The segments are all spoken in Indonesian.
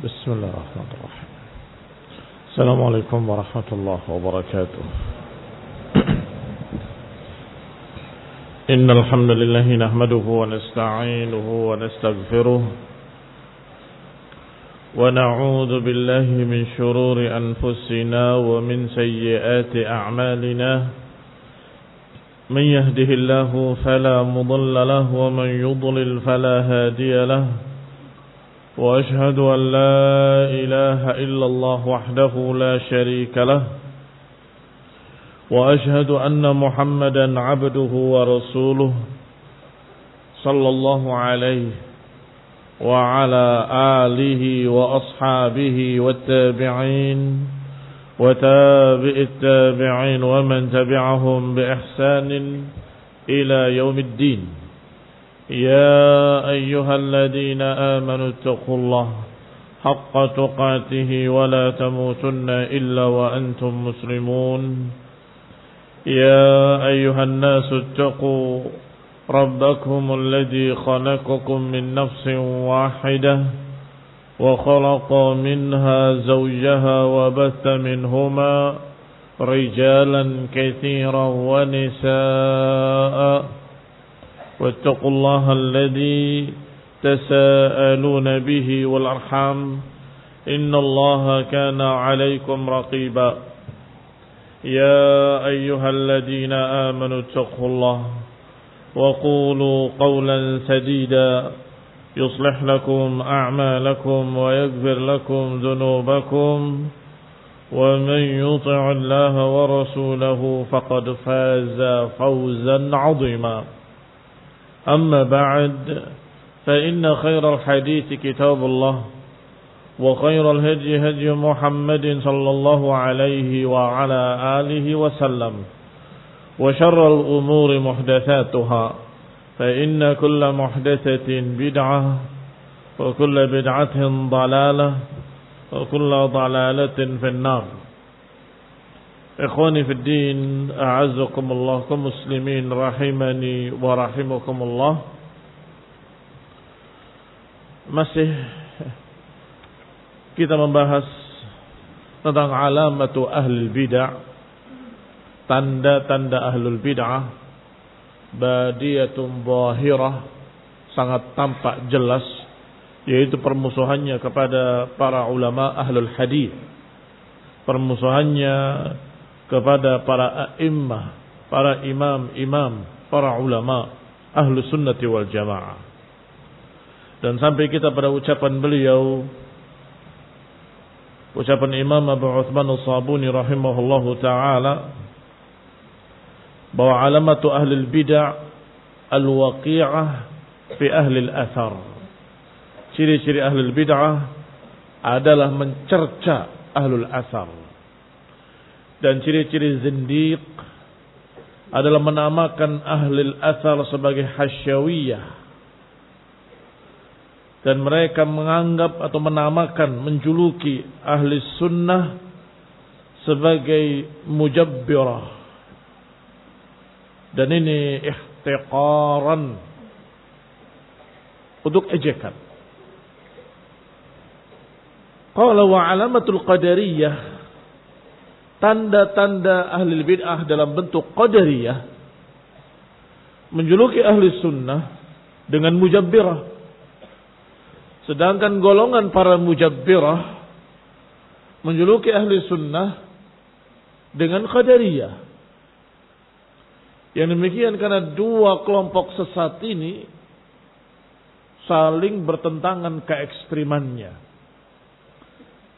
بسم الله الرحمن الرحيم السلام عليكم ورحمة الله وبركاته إن الحمد لله نحمده ونستعينه ونستغفره ونعوذ بالله من شرور أنفسنا ومن سيئات أعمالنا من يهده الله فلا مضل له ومن يضلل فلا هادي له وأشهد أن لا إله إلا الله وحده لا شريك له وأشهد أن محمدا عبده ورسوله صلى الله عليه وعلى آله وأصحابه والتابعين وتابع التابعين ومن تبعهم بإحسان إلى يوم الدين يا أيها الذين آمنوا اتقوا الله حق تقاته ولا تموتن إلا وأنتم مسلمون يا أيها الناس اتقوا ربكم الذي خلقكم من نفس واحدة وخلق منها زوجها وبث منهما رجالا كثيرا ونساء واتقوا الله الذي تساءلون به والأرحام إن الله كان عليكم رقيبا يا أيها الذين آمنوا اتقوا الله وقولوا قولا سديدا يصلح لكم أعمالكم ويغفر لكم ذنوبكم ومن يطع الله ورسوله فقد فاز فوزا عظيما أما بعد فإن خير الحديث كتاب الله وخير الهدي هدي محمد صلى الله عليه وعلى آله وسلم وشر الأمور محدثاتها فإن كل محدثة بدعة وكل بدعة ضلالة وكل ضلالة في النار Ikhwani fi din, a'azzakumullah, kaum muslimin rahimani wa rahimakumullah. Masih kita membahas tentang alamatu ahlul bid'ah, tanda-tanda ahlul bid'ah, badiyatun zahirah, sangat tampak jelas, yaitu permusuhannya kepada para ulama ahlul hadis, permusuhannya kepada para a'immah, para imam-imam, para ulama ahlu sunnati wal jamaah. Dan sampai kita pada ucapan beliau, ucapan Imam Abu Uthman As-Sabuni rahimahullahu ta'ala, bahwa alamatu ahli bid'ah al-waqi'ah fi ahli al-athar. Ciri-ciri ahli bid'ah adalah mencerca ahlul athar. Dan ciri-ciri zindiq adalah menamakan ahlul athar sebagai hasyawiyah. Dan mereka menganggap atau menamakan, menjuluki ahli sunnah sebagai mujabbirah. Dan ini ihtiqaran, untuk ejekan. Qala wa alamatul qadariyah, tanda-tanda ahli bid'ah dalam bentuk qadariyah, menjuluki ahli sunnah dengan mujabbirah. Sedangkan golongan para mujabbirah menjuluki ahli sunnah dengan qadariyah. Yang demikian karena dua kelompok sesat ini saling bertentangan keekstrimannya.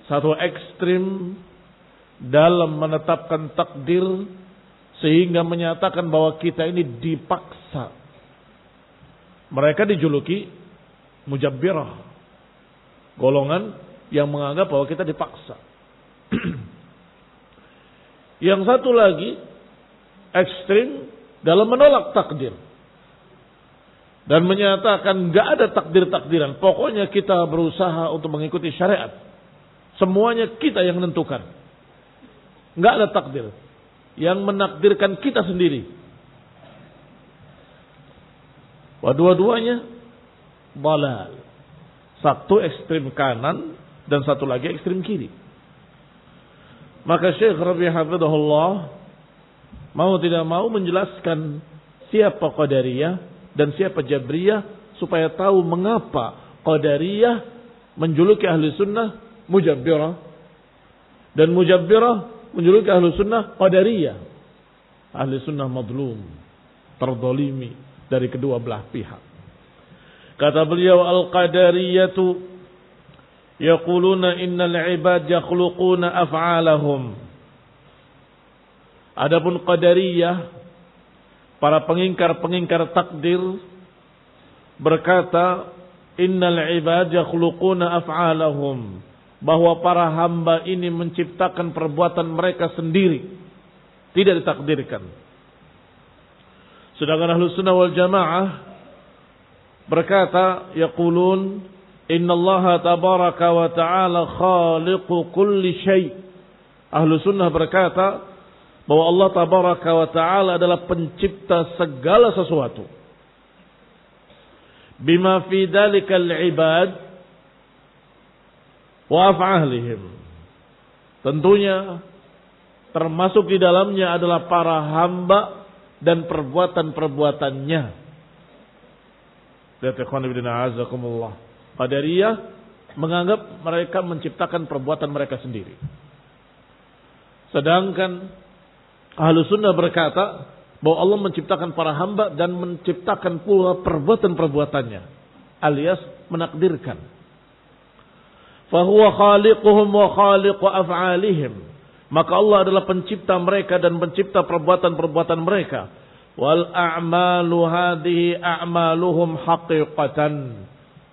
Satu ekstrim dalam menetapkan takdir sehingga menyatakan bahwa kita ini dipaksa. Mereka dijuluki mujabbirah, golongan yang menganggap bahwa kita dipaksa. Yang satu lagi ekstrim dalam menolak takdir dan menyatakan gak ada takdir-takdiran, pokoknya kita berusaha untuk mengikuti syariat, semuanya kita yang menentukan. Enggak ada takdir. Yang menakdirkan kita sendiri. Dua-duanya balal. Satu ekstrim kanan dan satu lagi ekstrem kiri. Maka Syekh Rabi' hafizahullah mau tidak mau menjelaskan siapa Qadariyah dan siapa Jabriyah supaya tahu mengapa Qadariyah menjuluki ahli sunnah Mujabbirah dan Mujabbirah menjuluki ahli sunnah Qadariyah. Ahli sunnah madlum, terdolimi dari kedua belah pihak. Kata beliau, al-Qadariyatu yaquluna innal ibad yakhluquna af'alahum. Adapun Qadariyah, para pengingkar-pengingkar takdir, berkata innal ibad yakhluquna af'alahum, bahwa para hamba ini menciptakan perbuatan mereka sendiri, tidak ditakdirkan. Sedangkan Ahlus Sunnah wal Jamaah berkata, yaqulun innallaha tabaraka wa ta'ala khaliqu kulli syai'. Ahlu sunnah berkata bahwa Allah tabaraka wa ta'ala adalah pencipta segala sesuatu. Bima fi dhalikal ibad wa af'alihim. Tentunya termasuk di dalamnya adalah para hamba dan perbuatan-perbuatannya. Lihat ikhwan fillah azakumullah. Qadariyah menganggap mereka menciptakan perbuatan mereka sendiri. Sedangkan Ahlu Sunnah berkata bahwa Allah menciptakan para hamba dan menciptakan pula perbuatan-perbuatannya, alias menakdirkan. Fahuwa khaliquhum wa khaliqu af'alihim. Maka Allah adalah pencipta mereka dan pencipta perbuatan-perbuatan mereka. Wal a'malu hadhihi a'maluhum haqiqatan.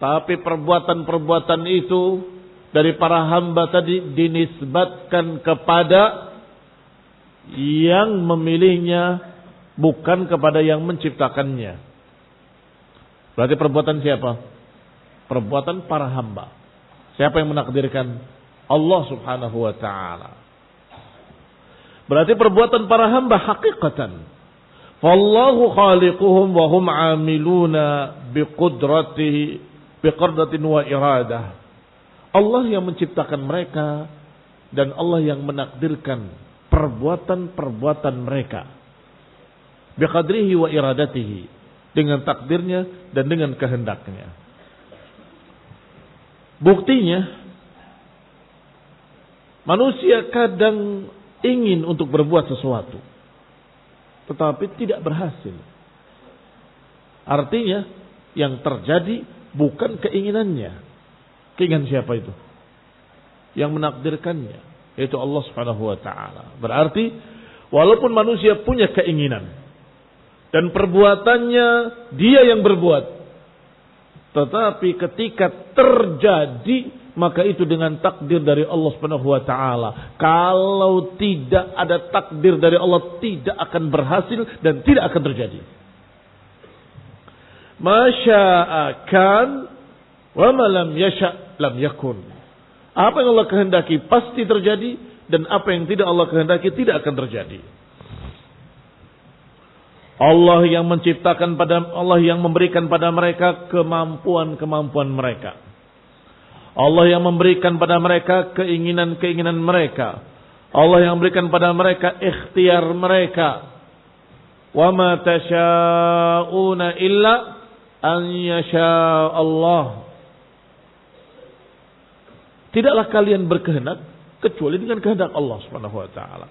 Tapi perbuatan-perbuatan itu dari para hamba tadi dinisbatkan kepada yang memilihnya, bukan kepada yang menciptakannya. Berarti perbuatan siapa? Perbuatan para hamba. Siapa yang menakdirkan? Allah subhanahu wa ta'ala. Berarti perbuatan para hamba hakikatan. Fallahu khaliquhum wa hum amiluna biqudratihi biqardatin wa iradah. Allah yang menciptakan mereka dan Allah yang menakdirkan perbuatan-perbuatan mereka. Biqadrihi wa iradatihi, dengan takdirnya dan dengan kehendaknya. Buktinya, manusia kadang ingin untuk berbuat sesuatu, tetapi tidak berhasil. Artinya, yang terjadi bukan keinginannya. Keinginan siapa itu? Yang menakdirkannya, yaitu Allah Subhanahu wa ta'ala. Berarti walaupun manusia punya keinginan dan perbuatannya dia yang berbuat, tetapi ketika terjadi maka itu dengan takdir dari Allah Subhanahu wa ta'ala. Kalau tidak ada takdir dari Allah, tidak akan berhasil dan tidak akan terjadi. Masya'a kan wa ma lam yasha' lam yakun. Apa yang Allah kehendaki pasti terjadi, dan apa yang tidak Allah kehendaki tidak akan terjadi. Allah yang menciptakan Allah yang memberikan pada mereka kemampuan-kemampuan mereka. Allah yang memberikan pada mereka keinginan-keinginan mereka. Allah yang memberikan pada mereka ikhtiar mereka. Wa ma tasha'una illa an yasha Allah. Tidaklah kalian berkehendak kecuali dengan kehendak Allah Subhanahu wa taala.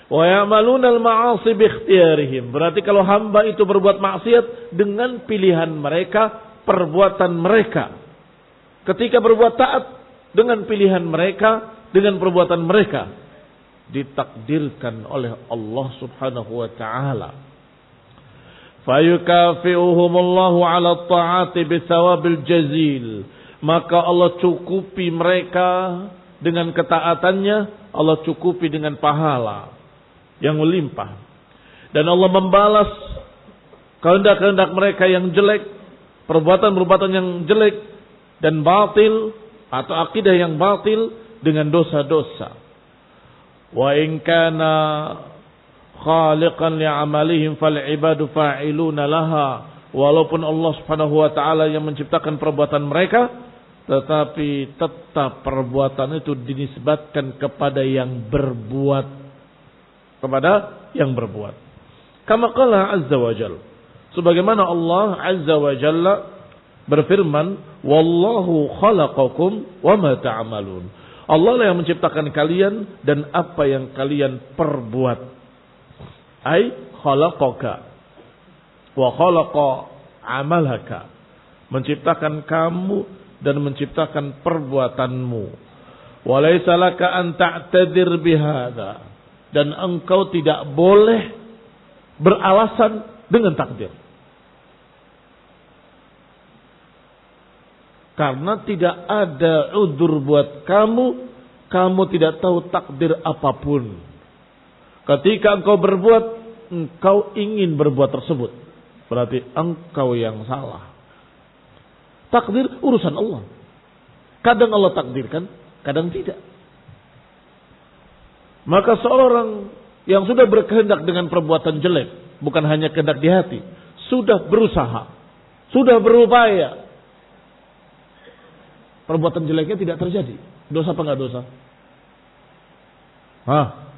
Wa ya'maluna al-ma'asi bi ikhtiyarihim. Berarti kalau hamba itu berbuat maksiat dengan pilihan mereka, perbuatan mereka. Ketika berbuat taat dengan pilihan mereka, dengan perbuatan mereka, ditakdirkan oleh Allah Subhanahu wa taala. Fayukafi'uhumullahu 'ala at-ta'ati bithawabil jazil. Maka Allah cukupi mereka dengan ketaatannya, Allah cukupi dengan pahala yang melimpah. Dan Allah membalas kehendak-kehendak mereka yang jelek, perbuatan-perbuatan yang jelek dan batil atau akidah yang batil dengan dosa-dosa. Wa in kana khaliqan li'amalihim fal ibadu fa'iluna laha. Walaupun Allah Subhanahu wa taala yang menciptakan perbuatan mereka, tetapi tetap perbuatan itu dinisbatkan kepada yang berbuat. Kepada yang berbuat. Kama qala azza wa jalla. Sebagaimana Allah azza wa jalla berfirman, wallahu khalaqakum wa ma ta'malun. Allah lah yang menciptakan kalian dan apa yang kalian perbuat. Ai khalaqaka wa khalaqa amalaka. Menciptakan kamu dan menciptakan perbuatanmu. Walaysa laka an ta'tadir bihadza. Dan engkau tidak boleh beralasan dengan takdir. Karena tidak ada udzur buat kamu, kamu tidak tahu takdir apapun. Ketika engkau berbuat, engkau ingin berbuat tersebut, berarti engkau yang salah. Takdir urusan Allah. Kadang Allah takdirkan, kadang tidak. Maka seorang yang sudah berkehendak dengan perbuatan jelek, bukan hanya kehendak di hati, sudah berusaha, sudah berupaya, perbuatan jeleknya tidak terjadi. Dosa apa enggak dosa?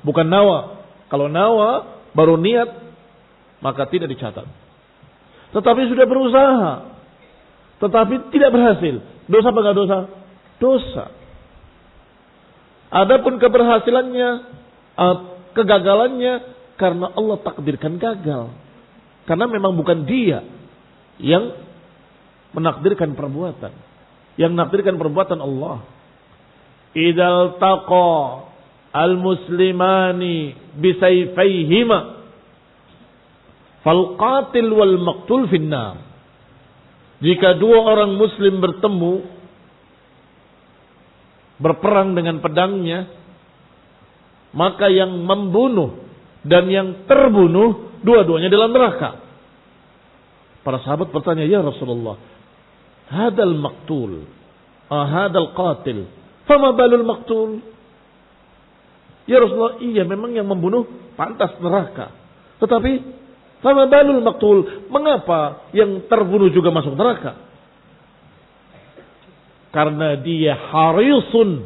Bukan nawa. Kalau nawa baru niat, maka tidak dicatat. Tetapi sudah berusaha, tetapi tidak berhasil. Dosa apa enggak dosa? Dosa. Adapun keberhasilannya, kegagalannya, karena Allah takdirkan gagal. Karena memang bukan dia yang menakdirkan perbuatan. Yang menakdirkan perbuatan Allah. Idzal taqa al-muslimani bisayfayhima fal qatil wal maqtul finnar. Jika dua orang muslim bertemu, berperang dengan pedangnya, maka yang membunuh dan yang terbunuh dua-duanya dalam neraka. Para sahabat bertanya, ya Rasulullah, hadal maqtul, hadal qatil, fama balul maqtul? Ya Rasulullah, iya memang yang membunuh pantas neraka. Tetapi fama balul maqtul, mengapa yang terbunuh juga masuk neraka? Karena dia harisun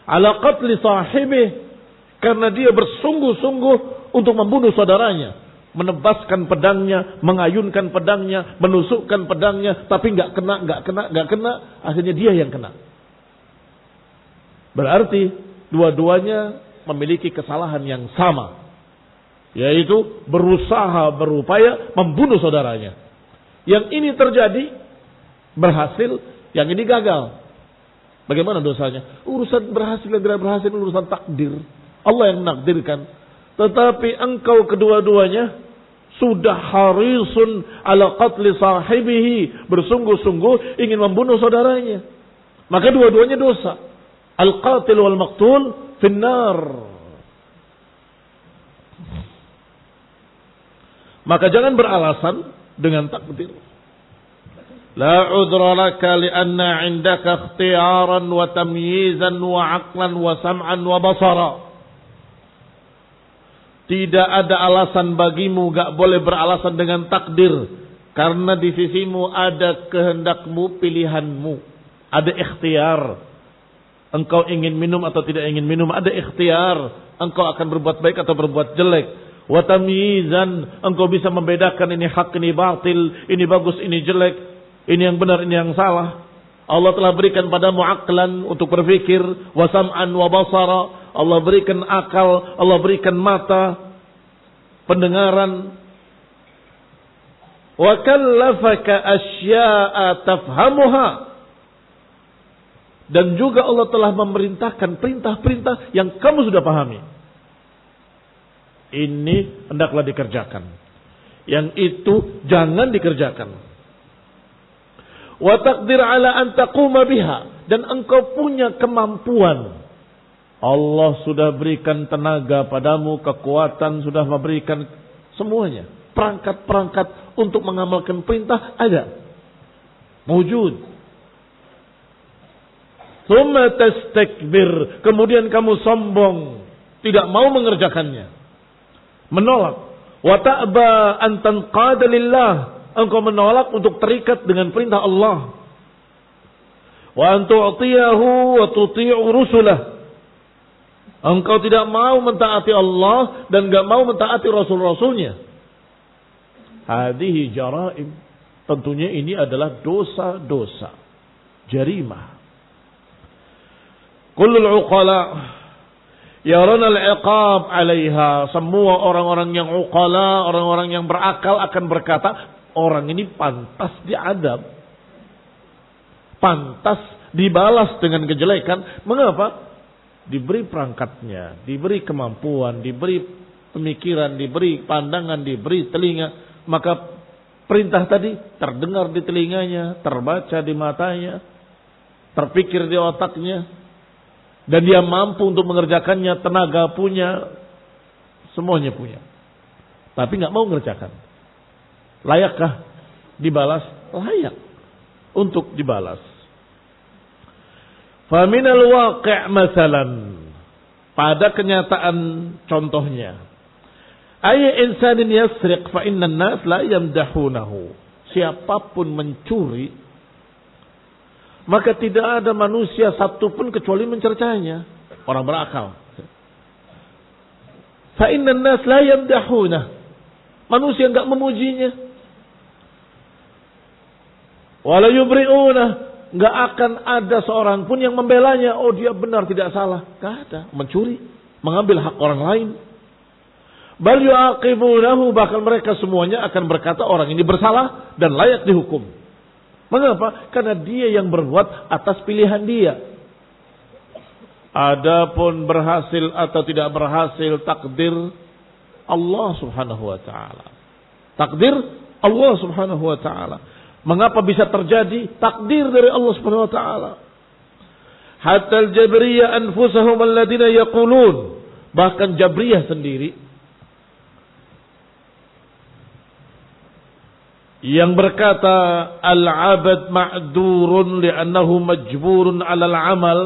ala qatli sahibih, karena dia bersungguh-sungguh untuk membunuh saudaranya, menebaskan pedangnya, mengayunkan pedangnya, menusukkan pedangnya, tapi nggak kena, akhirnya dia yang kena. Berarti dua-duanya memiliki kesalahan yang sama, yaitu berusaha, berupaya membunuh saudaranya. Yang ini terjadi, berhasil, yang ini gagal. Bagaimana dosanya? Urusan berhasil dan tidak berhasil urusan takdir. Allah yang menakdirkan. Tetapi engkau kedua-duanya sudah harisun ala qatli sahibihi, bersungguh-sungguh ingin membunuh saudaranya. Maka dua-duanya dosa. Al-qatil wal maqtul finnar. Maka jangan beralasan dengan takdir. La udra laka lianna indaka ikhtiyaran wa tamyizan wa aqlan wa sam'an wa basara. Tidak ada alasan bagimu, gak boleh beralasan dengan takdir. Karena di sisimu ada kehendakmu, pilihanmu. Ada ikhtiar. Engkau ingin minum atau tidak ingin minum, ada ikhtiar. Engkau akan berbuat baik atau berbuat jelek. Wa tamyizan, engkau bisa membedakan ini hak, ini batil, ini bagus, ini jelek, ini yang benar, ini yang salah. Allah telah berikan padamu aqlan untuk berfikir, wa sam'an wa basara. Allah berikan akal, Allah berikan mata, pendengaran. Wa kallafaka asya'a tafhamuha. Dan juga Allah telah memerintahkan perintah-perintah yang kamu sudah pahami. Ini hendaklah dikerjakan. Yang itu jangan dikerjakan. Wa taqdir ala an taquma biha, dan engkau punya kemampuan. Allah sudah berikan tenaga padamu, kekuatan, sudah memberikan semuanya. Perangkat-perangkat untuk mengamalkan perintah ada. Wujud. Tsumma tastakbir, kemudian kamu sombong, tidak mau mengerjakannya. Menolak. Wa ta'ba an tanqada lillah, engkau menolak untuk terikat dengan perintah Allah. wa an tu'tiyahu wa tuti'u rusulah. Engkau tidak mau mentaati Allah dan enggak mau mentaati rasul-rasulnya. Hadhihi jaraim. Tentunya ini adalah dosa-dosa. Jarimah. Kullul uqala yarana al-iqab 'alaiha. Semua orang-orang yang uqala, orang-orang yang berakal akan berkata, orang ini pantas diadab. Pantas dibalas dengan kejelekan. Mengapa? Diberi perangkatnya, diberi kemampuan, diberi pemikiran, diberi pandangan, diberi telinga. Maka perintah tadi terdengar di telinganya, terbaca di matanya, terpikir di otaknya. Dan dia mampu untuk mengerjakannya, tenaga punya, semuanya punya. Tapi nggak mau mengerjakan. Layakkah dibalas? Layak untuk dibalas. Faminal waqi' masalan, pada kenyataan contohnya, ay insanin yasriq fa innan nas la yamdahunahu. Siapapun mencuri, maka tidak ada manusia satupun kecuali mencercanya. Orang berakal. Fa innan nas la yamdahunah. Manusia enggak memujinya. Wala yubri'unah. Enggak akan ada seorang pun yang membelanya. Oh, dia benar, tidak salah. Enggak ada. Mencuri, mengambil hak orang lain. Bal yu'aqibunahu, bahkan mereka semuanya akan berkata orang ini bersalah dan layak dihukum. Mengapa? Karena dia yang berbuat atas pilihan dia. Adapun berhasil atau tidak berhasil, takdir Allah Subhanahu wa taala. Takdir Allah Subhanahu wa taala. Mengapa bisa terjadi? Takdir dari Allah Subhanahu wa taala. Hatta al-Jabriyah anfusahum alladziina yaqulun, bahkan Jabriyah sendiri yang berkata al-'abd ma'dzurun li'annahu majburun 'alal 'amal.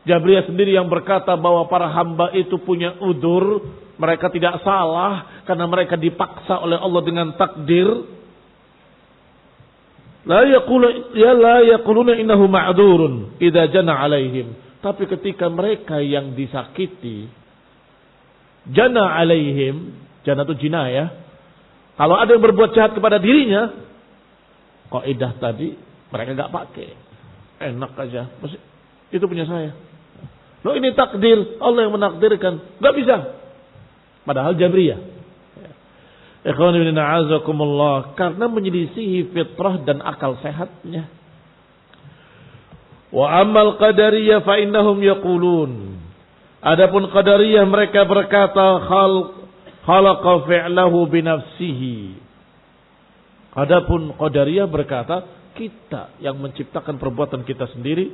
Jabriyah sendiri yang berkata bahwa para hamba itu punya udzur, mereka tidak salah karena mereka dipaksa oleh Allah dengan takdir. La yaquluna innahu ma'dzurun idza jana 'alaihim. Tapi ketika mereka yang disakiti, jana 'alaihim, jana itu jinayah. Kalau ada yang berbuat jahat kepada dirinya, kaidah tadi mereka enggak pakai. Enak aja, itu punya saya. Loh, ini takdir, Allah yang menakdirkan. Enggak bisa. Padahal Jabriyah. Ikhwan ibn a'azakumullah, karena menyelisihi fitrah dan akal sehatnya. Wa ammal qadariyah fa innahum yaqulun. Adapun qadariyah mereka berkata khalaqa fi'lahu binafsihi. Adapun qadariyah berkata kita yang menciptakan perbuatan kita sendiri.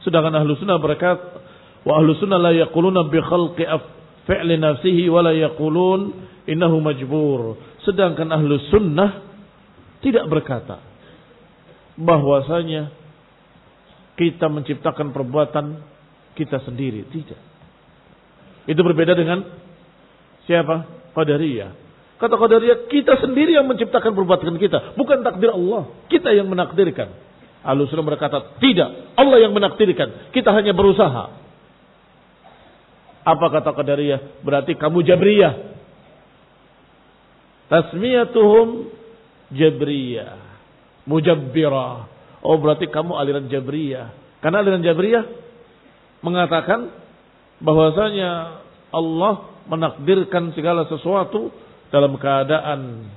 Sedangkan ahlu sunnah berkata wa ahlu sunnah la yaquluna bi khalqi fi'li nafsihi wa la yaqulun innahu majbur. Sedangkan ahlu sunnah tidak berkata bahwasanya kita menciptakan perbuatan kita sendiri. Tidak. Itu berbeda dengan siapa? Qadariyah. Kata Qadariyah, kita sendiri yang menciptakan perbuatan kita, bukan takdir Allah. Kita yang menakdirkan. Ahlu sunnah berkata tidak, Allah yang menakdirkan. Kita hanya berusaha. Apa kata Qadariyah? Berarti kamu Jabriyah. Tasmiyatuhum Jabriyah, Mujabbirah. Oh, berarti kamu aliran Jabriyah. Karena aliran Jabriyah mengatakan bahwasanya Allah menakdirkan segala sesuatu dalam keadaan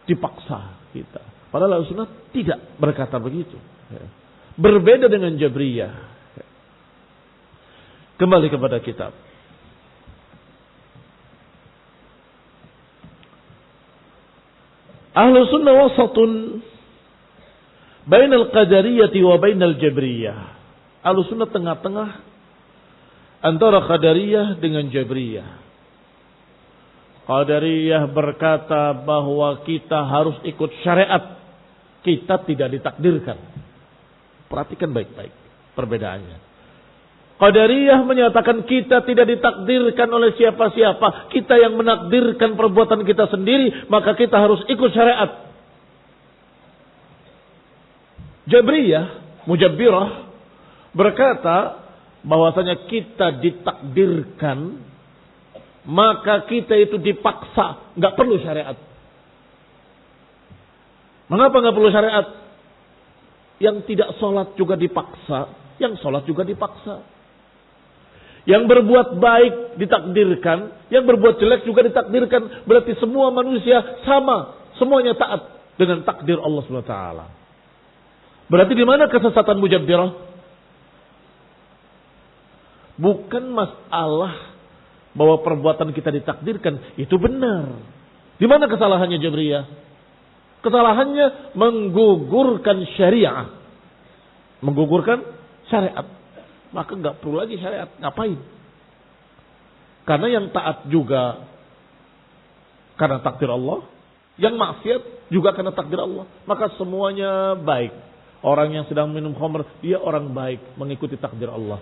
dipaksa kita. Padahal Sunnah tidak berkata begitu. Berbeda dengan Jabriyah. Kembali kepada kitab. Ahlu sunnah wasatun bainal qadariyati wa bainal jabriyah. Ahlu sunnah tengah-tengah antara qadariyah dengan jabriyah. Qadariyah berkata bahwa kita harus ikut syariat. Kita tidak ditakdirkan. Perhatikan baik-baik perbedaannya. Qadariyah menyatakan kita tidak ditakdirkan oleh siapa-siapa. Kita yang menakdirkan perbuatan kita sendiri. Maka kita harus ikut syariat. Jabriyah, Mujabbirah berkata bahwasanya kita ditakdirkan, maka kita itu dipaksa, nggak perlu syariat. Mengapa nggak perlu syariat? Yang tidak sholat juga dipaksa, yang sholat juga dipaksa. Yang berbuat baik ditakdirkan, yang berbuat jelek juga ditakdirkan. Berarti semua manusia sama, semuanya taat dengan takdir Allah SWT. Berarti di mana kesesatan Mujabbirah? Bukan masalah bahwa perbuatan kita ditakdirkan, itu benar. Di mana kesalahannya Jabriyah? Kesalahannya menggugurkan syariat. Menggugurkan syariat. Maka nggak perlu lagi syariat. Ngapain? Karena yang taat juga karena takdir Allah. Yang maksiat juga karena takdir Allah. Maka semuanya baik. Orang yang sedang minum khamr, dia orang baik, mengikuti takdir Allah.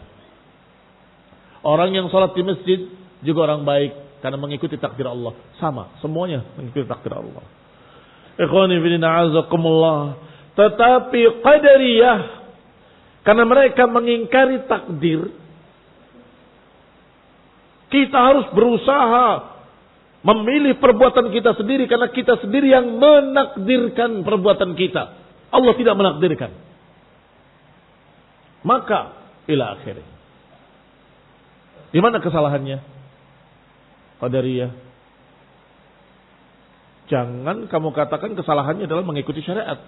Orang yang sholat di masjid juga orang baik karena mengikuti takdir Allah. Sama, semuanya mengikuti takdir Allah. Ikhwani fillah azakumullah. Tetapi qadariyah, karena mereka mengingkari takdir, kita harus berusaha memilih perbuatan kita sendiri, karena kita sendiri yang menakdirkan perbuatan kita. Allah tidak menakdirkan. Maka ila akhirnya. Di mana kesalahannya? Qadariyah. Jangan kamu katakan kesalahannya adalah mengikuti syariat.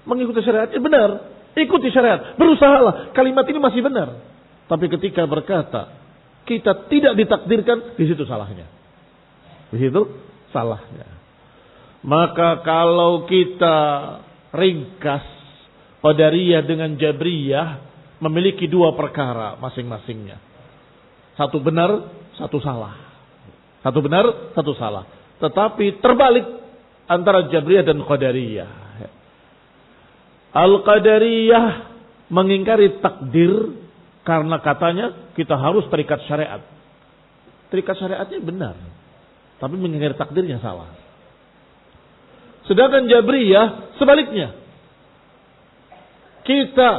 Mengikuti syariat itu benar. Ikuti syariat. Berusahalah. Kalimat ini masih benar. Tapi ketika berkata kita tidak ditakdirkan, di situ salahnya. Di situ salahnya. Maka kalau kita ringkas, Qadariyah dengan Jabriyah memiliki dua perkara masing-masingnya. Satu benar, satu salah. Satu benar, satu salah. Tetapi terbalik antara Jabriyah dan Qadariyah. Al-Qadariyah mengingkari takdir karena katanya kita harus terikat syariat. Terikat syariatnya benar, tapi mengingkari takdirnya salah. Sedangkan Jabriyah sebaliknya. Kita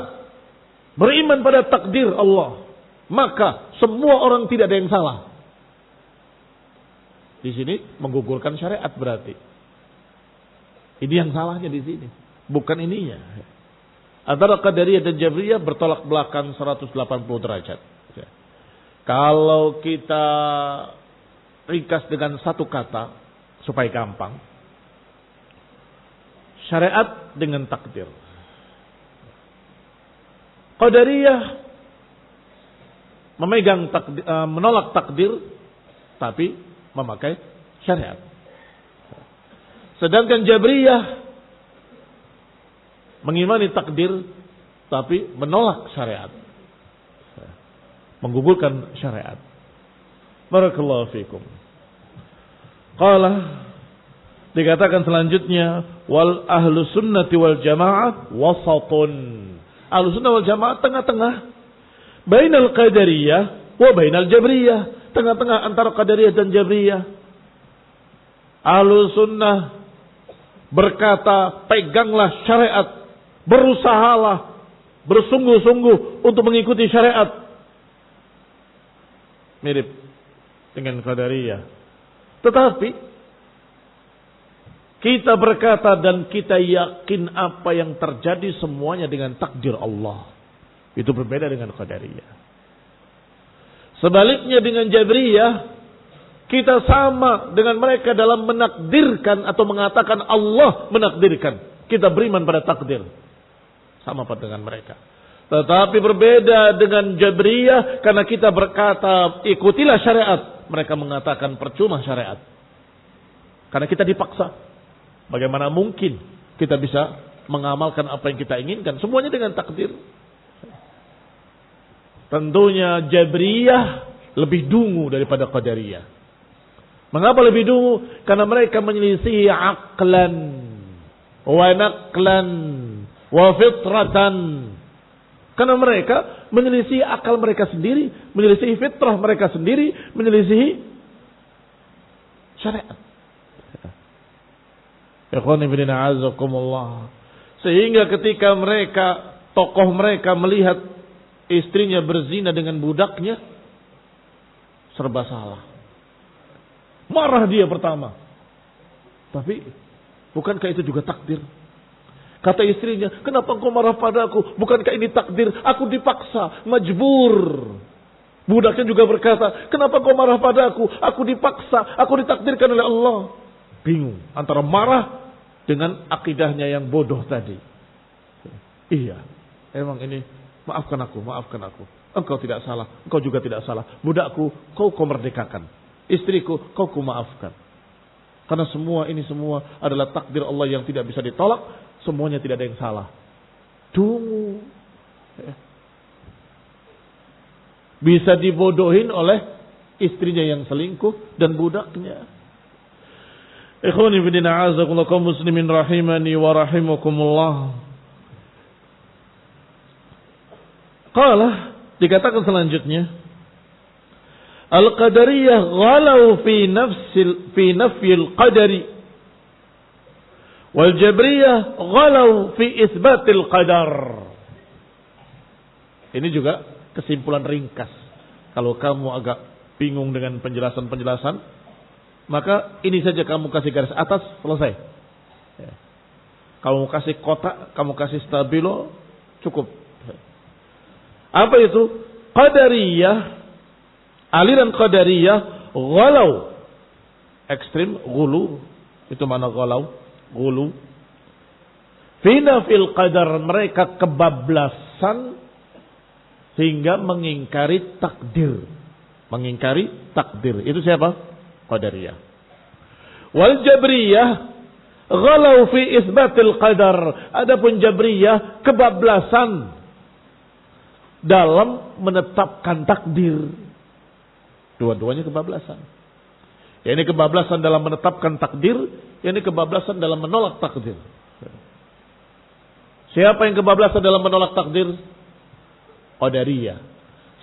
beriman pada takdir Allah, maka semua orang tidak ada yang salah. Di sini menggugurkan syariat berarti. Ini yang salahnya di sini, bukan ininya. Antara Qadariyah dan Jabriyah bertolak belakang 180 derajat. Kalau kita ringkas dengan satu kata supaya gampang, syariat dengan takdir. Qadariyah memegang takdir, menolak takdir, tapi memakai syariat. Sedangkan Jabriyah mengimani takdir, tapi menolak syariat, menggugurkan syariat. Barakallahu fikum. Qala, dikatakan selanjutnya, wal ahlu sunnati wal jamaah wasatun. Ahlu sunnah wal jamaah tengah-tengah. Bainal qadariyah wa bainal jabriyah. Tengah-tengah antara qadariyah dan jabriyah. Ahlu sunnah berkata, peganglah syariat. Berusahalah, bersungguh-sungguh untuk mengikuti syariat. Mirip dengan qadariyah. Tetapi kita berkata dan kita yakin apa yang terjadi semuanya dengan takdir Allah. Itu berbeda dengan qadariyah. Sebaliknya dengan Jabriyah, kita sama dengan mereka dalam menakdirkan atau mengatakan Allah menakdirkan. Kita beriman pada takdir. Sama dengan mereka. Tetapi berbeda dengan Jabriyah karena kita berkata ikutilah syariat. Mereka mengatakan percuma syariat. Karena kita dipaksa. Bagaimana mungkin kita bisa mengamalkan apa yang kita inginkan? Semuanya dengan takdir. Tentunya Jabriyah lebih dungu daripada Qadariyah. Mengapa lebih dungu? Karena mereka menyelisihi aqlan wa naqlan wa fitratan. Karena mereka menyelisihi akal mereka sendiri, menyelisihi fitrah mereka sendiri, menyelisihi syariat. Ikhwani fillah azakumullah. Sehingga ketika tokoh mereka melihat istrinya berzina dengan budaknya, serba salah. Marah dia pertama. Tapi bukankah itu juga takdir? Kata istrinya, kenapa engkau marah padaku? Bukankah ini takdir? Aku dipaksa, majbur. Budaknya juga berkata, kenapa engkau marah padaku? Aku dipaksa, aku ditakdirkan oleh Allah. Bingung antara marah dengan akidahnya yang bodoh tadi. Iya, emang ini, maafkan aku. Engkau tidak salah, engkau juga tidak salah. Budakku, kau merdekakan. Istriku, kau maafkan. Karena ini semua adalah takdir Allah yang tidak bisa ditolak. Semuanya tidak ada yang salah. Tunggu. Bisa dibodohin oleh istrinya yang selingkuh dan budaknya. Ikhwani fillah, a'azakumullah kaum muslimin rahimani wa rahimakumullah. Qala, dikatakan selanjutnya, Al-Qadariyah ghalau fi nafyil qadari wal Jabriyah ghalau fi isbatil qadar. Ini juga kesimpulan ringkas. Kalau kamu agak bingung dengan penjelasan-penjelasan, maka ini saja kamu kasih garis atas, selesai. Kamu kasih kotak, kamu kasih stabilo, cukup. Apa itu? Qadariyah, aliran Qadariyah, ghalau, ekstrim, gulu. Itu mana ghalau? Gulu. Fina fil qadar, mereka kebablasan sehingga mengingkari takdir. Mengingkari takdir. Itu siapa? Qadariyah. Wal Jabriyah ghalau fi isbatil qadar. Adapun Jabriyah kebablasan dalam menetapkan takdir. Dua-duanya kebablasan. Ini kebablasan dalam menetapkan takdir, ini kebablasan dalam menolak takdir. Siapa yang kebablasan dalam menolak takdir? Qadariyah.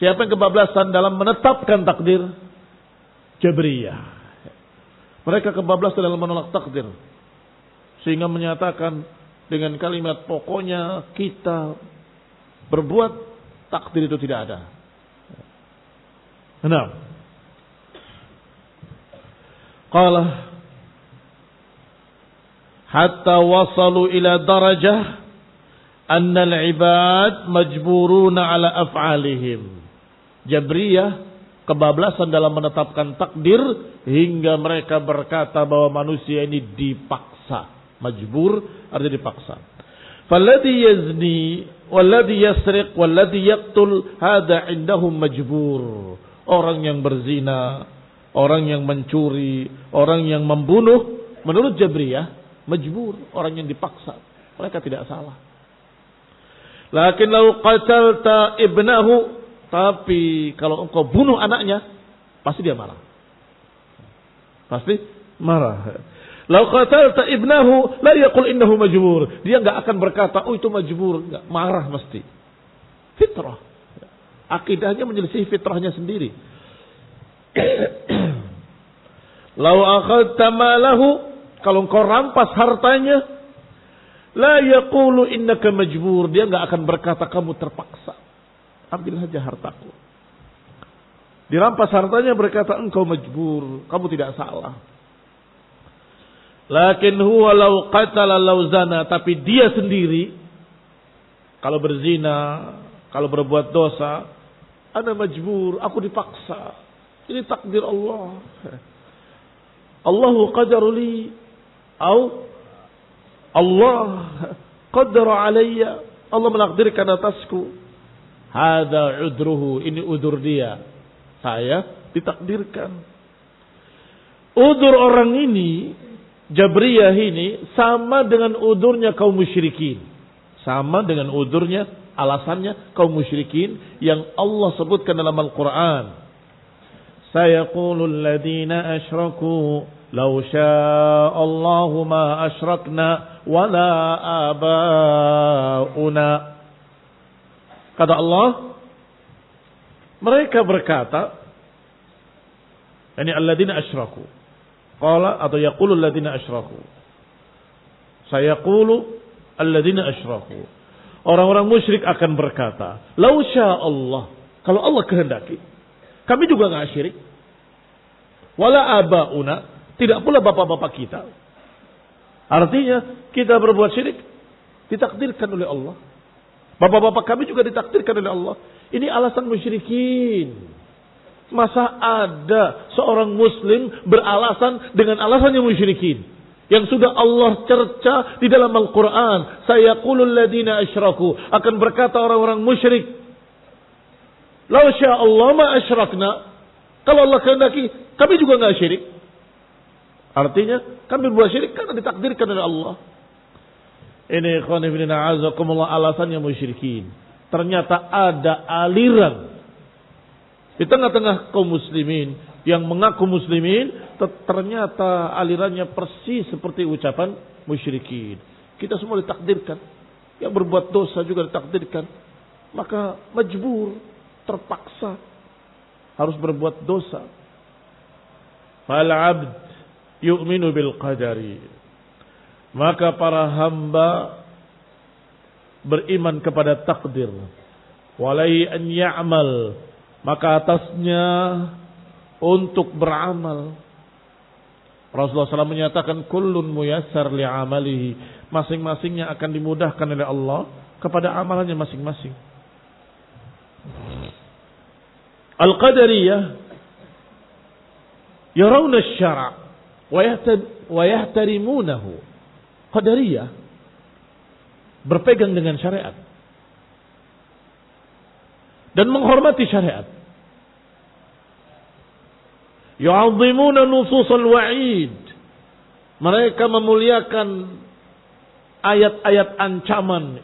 Siapa yang kebablasan dalam menetapkan takdir? Jabriyah. Mereka kebablasan dalam menolak takdir. Sehingga menyatakan dengan kalimat pokoknya kita berbuat, takdir itu tidak ada. Nah, qala hatta wasalu ila darajah anna al-ibad majburuna ala af'alihim. Jabriyah kebablasan dalam menetapkan takdir hingga mereka berkata bahwa manusia ini dipaksa. Majbur artinya dipaksa. Falladhi yazni walladhi yasriq walladhi yaqtul hada indahum majbur. Orang yang berzina, orang yang mencuri, orang yang membunuh, menurut Jabriyah majbur, orang yang dipaksa. Mereka tidak salah. Lakin lau qatalta ibnahu, tapi kalau engkau bunuh anaknya, pasti dia marah. Pasti marah. Lau qatalta ibnahu la yaqul innahu majbur. Dia enggak akan berkata, "Oh itu majbur." Enggak, marah mesti. Fitrah. Akidahnya menyelisih fitrahnya sendiri. Lau akhadta malahu, kalau engkau rampas hartanya, la yaqulu innaka majbur. Dia enggak akan berkata kamu terpaksa. Ambil saja hartaku. Dirampas hartanya berkata engkau majbur, kamu tidak salah. Lakin huwa law qatala law zana, tapi dia sendiri kalau berzina, kalau berbuat dosa, ana majbur, aku dipaksa. Ini takdir Allah. Allahu qadaru li au Allah qaddara alayya. Allah menakdirkan atasku. Hada udruhu, ini udur dia. Saya ditakdirkan. Udur orang ini, Jabriyah ini, sama dengan udurnya kaum musyrikin. Sama dengan udurnya, alasannya kaum musyrikin yang Allah sebutkan dalam Al-Quran. Sayaqulul ladhina asyraku law sya'allahu ma asyrakna wala aba'una. Kata Allah, mereka berkata, ini alladzina asyraku. Qala atau yaqulul ladzina asyraku. Sayaqulu alladzina asyraku. Orang-orang musyrik akan berkata, "Lau syaa Allah." Kalau Allah kehendaki, kami juga enggak syirik. Wala abauna, tidak pula bapak-bapak kita. Artinya kita berbuat syirik ditakdirkan oleh Allah. Bapak-bapak kami juga ditakdirkan oleh Allah. Ini alasan musyrikin. Masa ada seorang muslim beralasan dengan alasannya musyrikin? Yang sudah Allah cerca di dalam Al-Quran. Sayaqulul ladina asyraku. Akan berkata orang-orang musyrik. Lau syaa Allah ma asyrakna. Kalau Allah kehendaki, kami juga enggak syirik. Artinya, kami berbuat syirik karena ditakdirkan oleh Allah. Ini ikhwan fillah a'azakumullah alasannya musyrikin. Ternyata ada aliran di tengah-tengah kaum muslimin yang mengaku muslimin, ternyata alirannya persis seperti ucapan musyrikin. Kita semua ditakdirkan. Yang berbuat dosa juga ditakdirkan. Maka majbur, terpaksa harus berbuat dosa. Fal 'abd yu'minu bil qadari. Maka para hamba beriman kepada takdir. Walai an ya'mal. Maka atasnya untuk beramal. Rasulullah SAW menyatakan kullun muyassar li'amalihi. Masing-masingnya akan dimudahkan oleh Allah kepada amalannya masing-masing. Al-Qadariyah yarawna asy-syara' wa yahtarimunahu. Qadariyah berpegang dengan syariat dan menghormati syariat. Yu'azzimuna nususul wa'id. Mereka memuliakan ayat-ayat ancaman.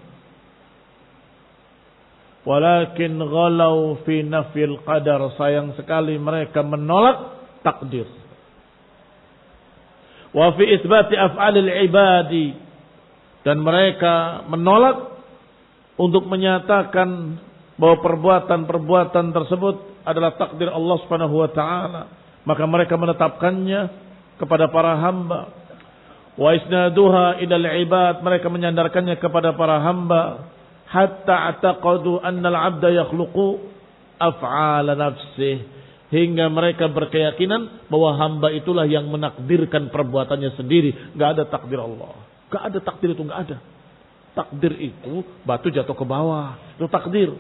Walakin ghalau fi nafil qadar. Sayang sekali mereka menolak takdir. Wa fi isbati af'alil ibadi. Dan mereka menolak untuk menyatakan bahwa perbuatan-perbuatan tersebut adalah takdir Allah Subhanahu wa taala. Maka mereka menetapkannya kepada para hamba. Wa isnaduha ilal ibad. Mereka menyandarkannya kepada para hamba. Hatta ataqadu annal abda yakhluqu af'ala nafsih. Hingga mereka berkeyakinan bahwa hamba itulah yang menakdirkan perbuatannya sendiri. Gak ada takdir Allah. Gak ada takdir itu, gak ada. Takdir itu batu jatuh ke bawah. Itu takdir.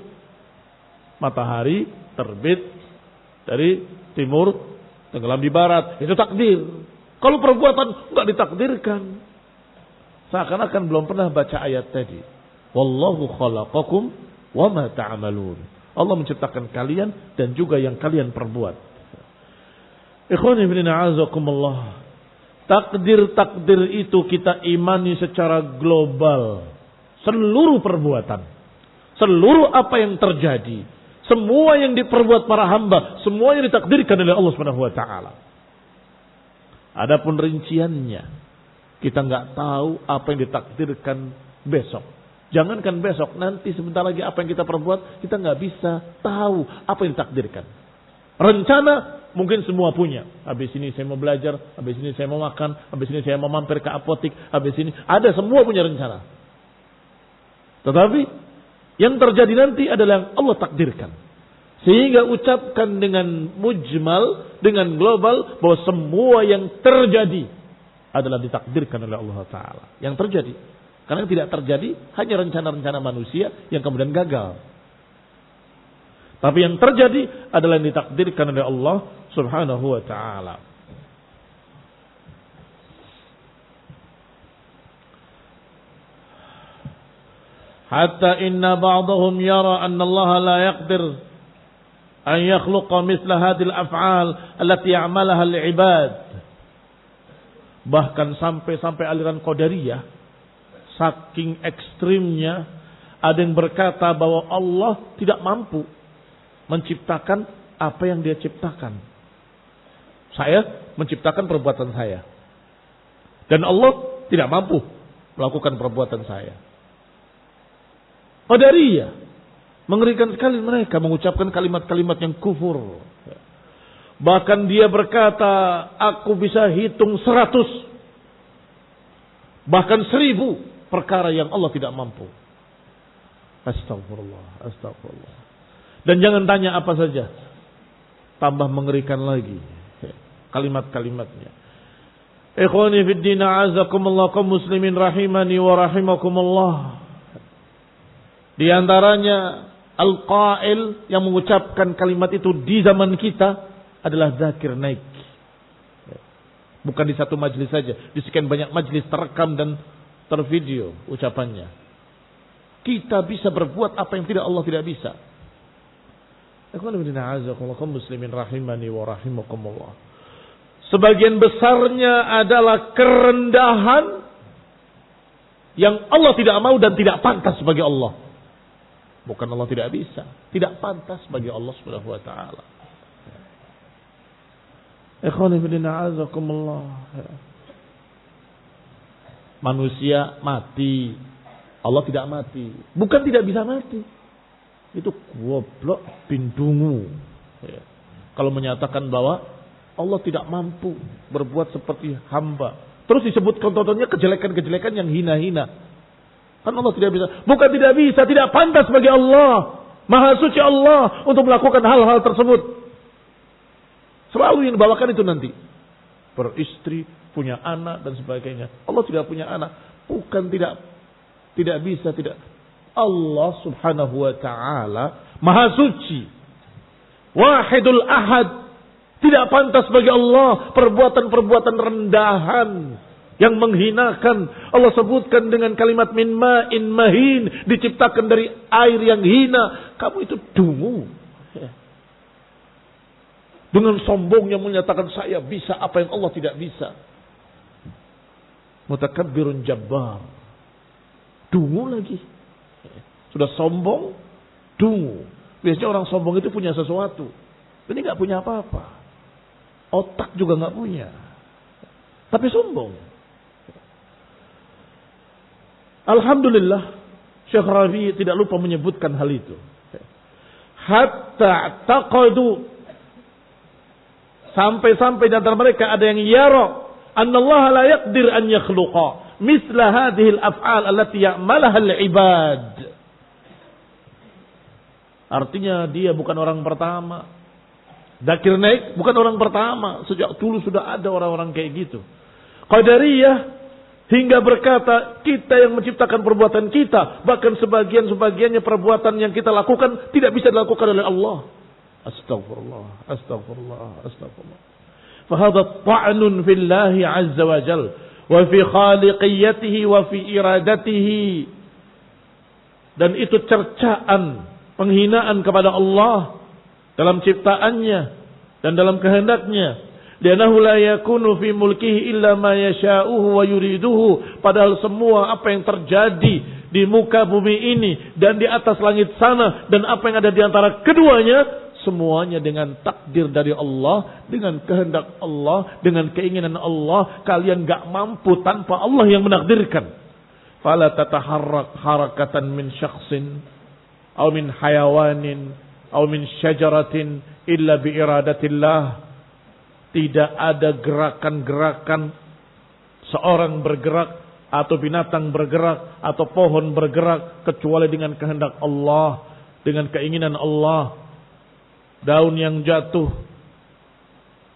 Matahari terbit dari timur, tenggelam di barat. Itu takdir. Kalau perbuatan enggak ditakdirkan. Seakan-akan belum pernah baca ayat tadi. Wallahu khalaqakum wa ma ta'malun. Allah menciptakan kalian dan juga yang kalian perbuat. Ikhwani fillah a'azakumullah. Takdir-takdir itu kita imani secara global. Seluruh perbuatan. Seluruh apa yang terjadi. Semua yang diperbuat para hamba, semuanya ditakdirkan oleh Allah Subhanahu wa taala. Adapun rinciannya, kita enggak tahu apa yang ditakdirkan besok. Jangankan besok, nanti sebentar lagi apa yang kita perbuat, kita enggak bisa tahu apa yang ditakdirkan. Rencana mungkin semua punya. Habis ini saya mau belajar, habis ini saya mau makan, habis ini saya mau mampir ke apotik, habis ini ada, semua punya rencana. Tetapi yang terjadi nanti adalah yang Allah takdirkan. Sehingga ucapkan dengan mujmal, dengan global, bahwa semua yang terjadi adalah ditakdirkan oleh Allah Ta'ala. Yang terjadi. Karena yang tidak terjadi hanya rencana-rencana manusia yang kemudian gagal. Tapi yang terjadi adalah yang ditakdirkan oleh Allah Subhanahu wa Ta'ala. Hatta inna ba'dahum yara anna Allah la yaqdir an yakhluqa mithla hadhil af'al allati ya'malaha al-ibad. Bahkan sampai aliran Qadariyah saking ekstrimnya ada yang berkata bahwa Allah tidak mampu menciptakan apa yang Dia ciptakan. Saya menciptakan perbuatan saya. Dan Allah tidak mampu melakukan perbuatan saya. Qadariyah, mengerikan sekali mereka mengucapkan kalimat-kalimat yang kufur. Bahkan dia berkata, aku bisa hitung 100, bahkan 1000 perkara yang Allah tidak mampu. Astagfirullah, astagfirullah. Dan jangan tanya apa saja. Tambah mengerikan lagi kalimat-kalimatnya. Ikhwani fid din, a'azakumullah, kaum muslimin rahimani wa rahimakumullah. Di antaranya al-qail yang mengucapkan kalimat itu di zaman kita adalah Zakir Naik. Bukan di satu majlis saja, di sekian banyak majlis terekam dan tervideo ucapannya. Kita bisa berbuat apa yang Allah tidak bisa. Kaum muslimin rahimani wa rahimakumullah. Sebagian besarnya adalah kerendahan yang Allah tidak mau dan tidak pantas bagi Allah. Bukan Allah tidak bisa, tidak pantas bagi Allah Subhanahu wa taala. Ikhwani fillah, azakumullah. Manusia mati, Allah tidak mati. Bukan tidak bisa mati. Itu goblok bin dungu. Kalau menyatakan bahwa Allah tidak mampu berbuat seperti hamba. Terus disebut contohnya kejelekan-kejelekan yang hina-hina. Kan Allah tidak bisa. Bukan tidak bisa, tidak pantas bagi Allah. Maha suci Allah untuk melakukan hal-hal tersebut. Selalu yang dibawakan itu nanti. Beristri, punya anak dan sebagainya. Allah tidak punya anak. Bukan tidak bisa, tidak. Allah subhanahu wa ta'ala maha suci. Wahidul ahad. Tidak pantas bagi Allah perbuatan-perbuatan rendahan yang menghinakan. Allah sebutkan dengan kalimat min ma'in mahin, diciptakan dari air yang hina. Kamu itu dungu. Dengan sombongnya menyatakan saya bisa apa yang Allah tidak bisa. Mutakabbirun jabbar. Dungu lagi. Sudah sombong, dungu. Biasanya orang sombong itu punya sesuatu. Ini nggak punya apa-apa. Otak juga nggak punya. Tapi sombong. Alhamdulillah, Syekh Rabi tidak lupa menyebutkan hal itu. Hatta taqadu, sampai-sampai di antara mereka ada yang yara annallaha la yaqdir an yakhluqa misla hadhihi al-af'al allati ya'malaha al-ibad. Artinya dia bukan orang pertama. Zakir Naik bukan orang pertama. Sejak dulu sudah ada orang-orang kayak gitu. Qadariyah hingga berkata kita yang menciptakan perbuatan kita, bahkan sebagiannya perbuatan yang kita lakukan tidak bisa dilakukan oleh Allah. Astagfirullah, astagfirullah, astagfirullah. Fahadha ta'nun fillahi azza wa jal wa fi khaliqiyatihi wa fi iradatihi. Dan itu cercaan, penghinaan kepada Allah dalam ciptaannya dan dalam kehendaknya. Lianahu la yakunu fi mulkihi illa ma yasha'uhu wa yuriduhu. Padahal semua apa yang terjadi di muka bumi ini dan di atas langit sana dan apa yang ada di antara keduanya, semuanya dengan takdir dari Allah, dengan kehendak Allah, dengan keinginan Allah. Kalian gak mampu tanpa Allah yang menakdirkan. Fala tataharrak harakatan min syakhsin aw min hayawanin aw min syajaratin illa bi iradatillah. Tidak ada gerakan-gerakan seorang bergerak atau binatang bergerak atau pohon bergerak kecuali dengan kehendak Allah, dengan keinginan Allah. Daun yang jatuh,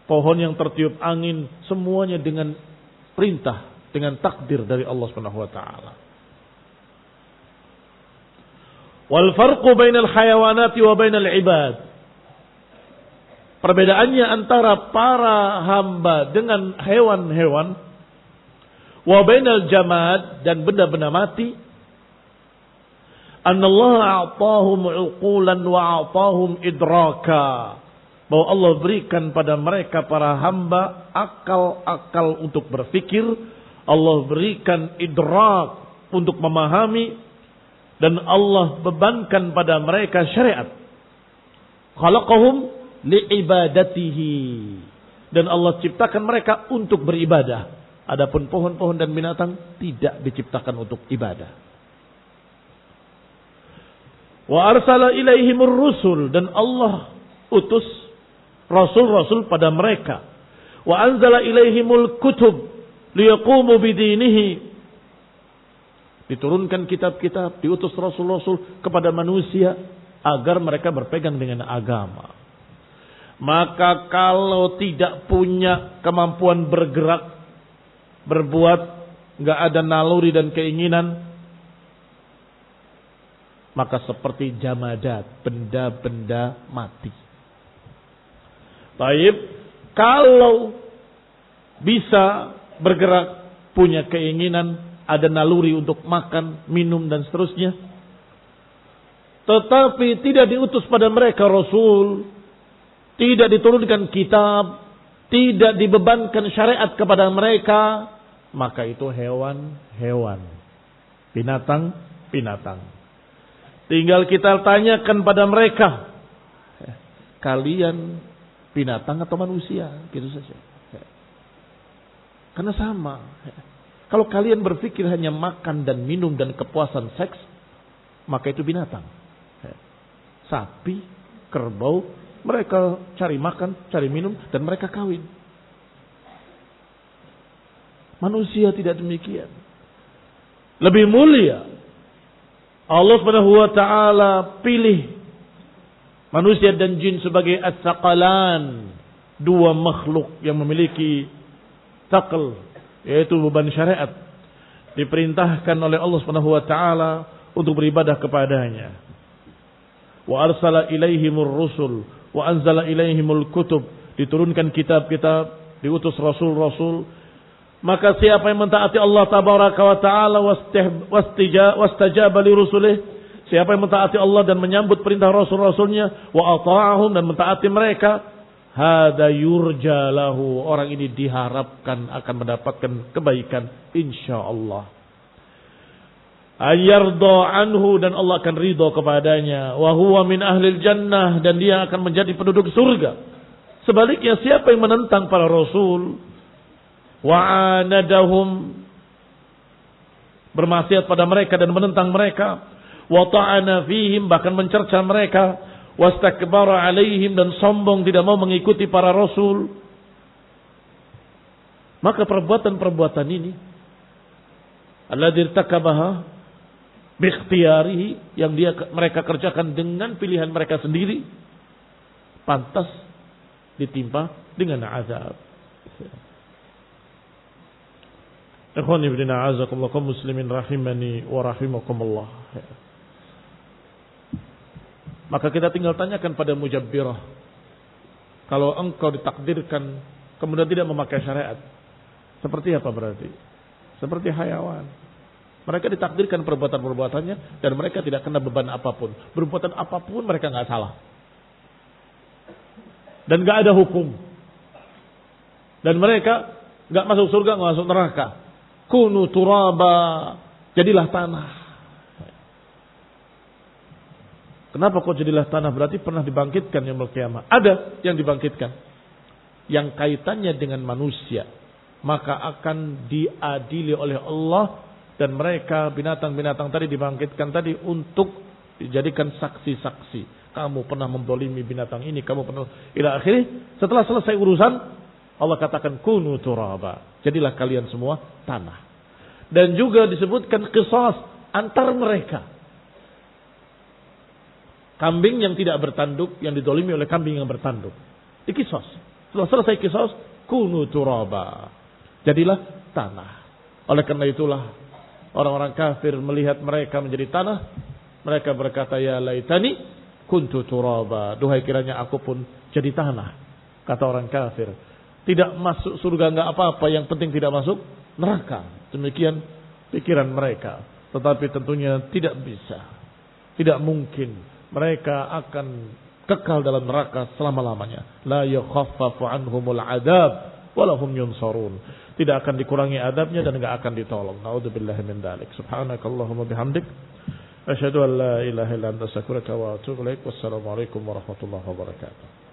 pohon yang tertiup angin, semuanya dengan perintah, dengan takdir dari Allah Subhanahu wa taala. Wal farqu bainal hayawanati wa bainal ibad. Perbedaannya antara para hamba dengan hewan-hewan, wa bainal jamad, dan benda-benda mati, annallaha a'tahum 'uqulan wa a'tahum idraka. Bahwa Allah berikan pada mereka para hamba akal-akal untuk berfikir, Allah berikan idrak untuk memahami, dan Allah bebankan pada mereka syariat. Khalaqahum li'ibadatihi, dan Allah ciptakan mereka untuk beribadah. Adapun pohon-pohon dan binatang tidak diciptakan untuk ibadah. Wa arsala ilaihimur rusul, dan Allah utus rasul-rasul pada mereka. Wa anzala ilaihimul kutub liyaqumu bidinihi, Diturunkan kitab-kitab, diutus rasul-rasul kepada manusia agar mereka berpegang dengan agama. Maka kalau tidak punya kemampuan bergerak, berbuat, nggak ada naluri dan keinginan, maka seperti jamadat, benda-benda mati. Baik, kalau bisa bergerak, punya keinginan, ada naluri untuk makan, minum dan seterusnya, tetapi tidak diutus pada mereka rasul, tidak diturunkan kitab, tidak dibebankan syariat kepada mereka, maka itu hewan-hewan, binatang-binatang. Tinggal kita tanyakan pada mereka, kalian binatang atau manusia? Gitu saja. Karena sama. Kalau kalian berpikir hanya makan dan minum dan kepuasan seks, maka itu binatang. Sapi, kerbau, mereka cari makan, cari minum, dan mereka kawin. Manusia tidak demikian. Lebih mulia. Allah Subhanahu wa taala pilih manusia dan jin sebagai as-saqalan, dua makhluk yang memiliki taqal, yaitu beban syariat, diperintahkan oleh Allah Subhanahu wa taala untuk beribadah kepadanya. Wa arsala ilaihimur rusul wa anzala ilaihimul kutub, diturunkan kitab-kitab, diutus rasul-rasul. Maka siapa yang mentaati Allah tabaraka wa taala wastajaba li rusulih, siapa yang mentaati Allah dan menyambut perintah rasul-rasulnya, wa ata'ahum, dan mentaati mereka, hada yurja lahu, orang ini diharapkan akan mendapatkan kebaikan insyaallah. Ayarda anhu, dan Allah akan ridha kepadanya, wa huwa min ahlil jannah, dan dia akan menjadi penduduk surga. Sebaliknya siapa yang menentang para rasul, wa anadahum, bermaksiat pada mereka dan menentang mereka, wa ta'ana fihim, bahkan mencerca mereka, wastakbara alaihim, dan sombong tidak mau mengikuti para rasul, maka perbuatan-perbuatan ini alladzi irtakabaha bi ikhtiyarihi, yang mereka kerjakan dengan pilihan mereka sendiri, pantas ditimpa dengan azab. Ikhwani fillah, a'azakumullah, kaum muslimin rahimani wa rahimakumullah. Maka kita tinggal tanyakan pada mujabbirah, kalau engkau ditakdirkan kemudian tidak memakai syariat, seperti apa berarti? Seperti hayawan. Mereka ditakdirkan perbuatan-perbuatannya dan mereka tidak kena beban apapun. Berbuatan apapun mereka nggak salah. Dan nggak ada hukum. Dan mereka nggak masuk surga, nggak masuk neraka. Kunu turaba, jadilah tanah. Kenapa kok jadilah tanah? Berarti pernah dibangkitkan yaumul qiyamah. Ada yang dibangkitkan, yang kaitannya dengan manusia, maka akan diadili oleh Allah, dan mereka binatang-binatang tadi dibangkitkan tadi untuk dijadikan saksi-saksi. Kamu pernah mendolimi binatang ini, kamu pernah ila akhirih. Setelah selesai urusan, Allah katakan kunu turaba, jadilah kalian semua tanah. Dan juga disebutkan qisas antar mereka. Kambing yang tidak bertanduk yang didolimi oleh kambing yang bertanduk, dikisos. Setelah selesai kisos, kunu turaba, jadilah tanah. Oleh karena itulah orang-orang kafir melihat mereka menjadi tanah, mereka berkata, ya laitani kuntu turaba, duhai kiranya aku pun jadi tanah. Kata orang kafir, tidak masuk surga enggak apa-apa, yang penting tidak masuk neraka. Demikian pikiran mereka. Tetapi tentunya tidak bisa, tidak mungkin mereka akan kekal dalam neraka selama-lamanya. La yukhaffafu anhumul adab walahum yunsarun. Tidak akan dikurangi adabnya dan enggak akan ditolong. Naudzubillahi min dzalik. Subhanakallahumma bihamdik, asyhadu an la ilaha illa anta astaghfiruka wa atubu ilaik. Wassalamualaikum warahmatullahi wabarakatuh.